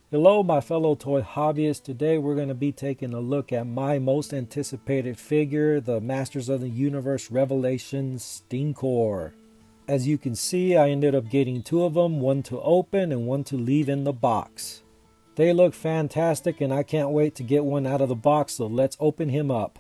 Hello my fellow toy hobbyists. Today we're going to be taking a look at my most anticipated figure, the Masters of the Universe Revelation Stinkor. As you can see, I ended up getting two of them, one to open and one to leave in the box. They look fantastic and I can't wait to get one out of the box, so let's open him up.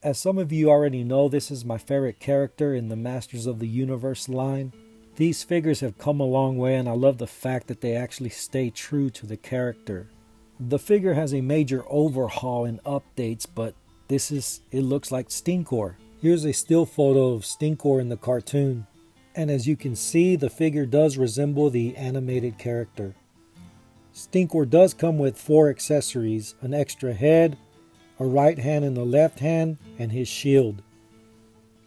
As some of you already know, this is my favorite character in the Masters of the Universe line. These figures have come a long way and I love the fact that they actually stay true to the character. The figure has a major overhaul and updates, but it looks like Stinkor. Here's a still photo of Stinkor in the cartoon. And as you can see, the figure does resemble the animated character. Stinkor does come with 4 accessories, an extra head, a right hand and a left hand, and his shield.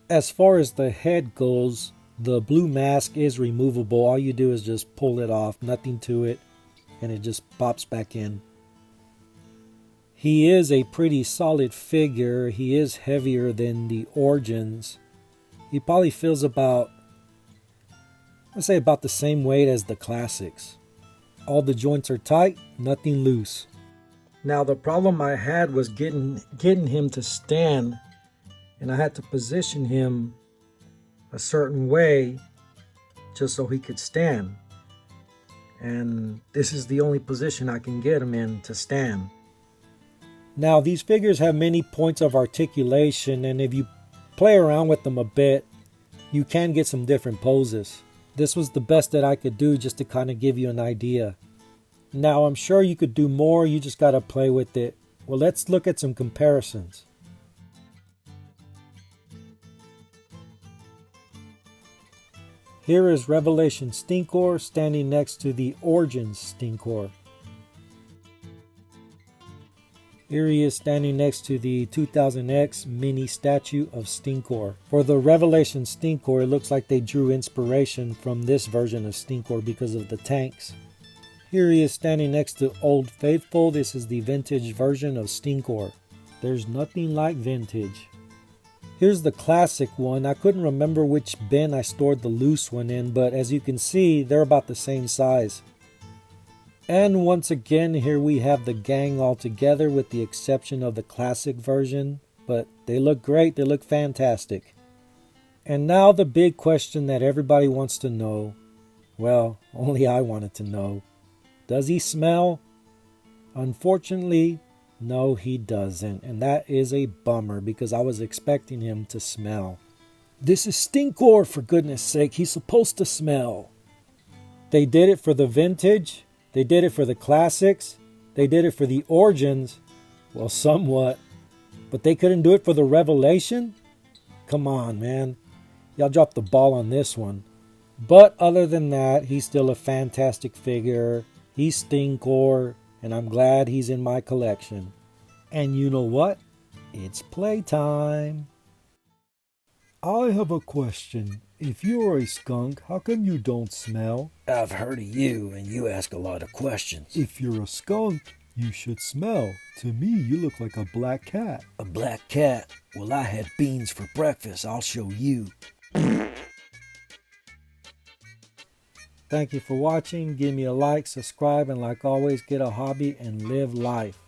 As far as the head goes, the blue mask is removable. All you do is just pull it off, nothing to it, and it just pops back in. He is a pretty solid figure. He is heavier than the Origins. He probably feels about, let's say about the same weight as the classics. All the joints are tight, nothing loose. Now the problem I had was getting him to stand, and I had to position him a certain way just so he could stand. And this is the only position I can get him in to stand. Now these figures have many points of articulation, and if you play around with them a bit, you can get some different poses. This was the best that I could do just to kind of give you an idea. Now, I'm sure you could do more, you just got to play with it. Well, let's look at some comparisons. Here is Revelation Stinkor standing next to the Origins Stinkor. Here he is standing next to the 2000X mini statue of Stinkor. For the Revelation Stinkor, it looks like they drew inspiration from this version of Stinkor because of the tanks. Here he is standing next to Old Faithful. This is the vintage version of Stinkor. There's nothing like vintage. Here's the classic one. I couldn't remember which bin I stored the loose one in, but as you can see, they're about the same size. And once again, here we have the gang all together with the exception of the classic version, but they look great, they look fantastic. And now the big question that everybody wants to know. Well, only I wanted to know. Does he smell? Unfortunately, no, he doesn't. And that is a bummer because I was expecting him to smell. This is Stinkor, for goodness sake. He's supposed to smell. They did it for the vintage. They did it for the classics. They did it for the Origins. Well, somewhat. But they couldn't do it for the Revelation? Come on, man. Y'all dropped the ball on this one. But other than that, he's still a fantastic figure. He's Stinkor, and I'm glad he's in my collection. And you know what? It's playtime. I have a question. If you're a skunk, how come you don't smell? I've heard of you, and you ask a lot of questions. If you're a skunk, you should smell. To me, you look like a black cat. A black cat? Well, I had beans for breakfast. I'll show you. Thank you for watching. Give me a like, subscribe, and like always, get a hobby and live life.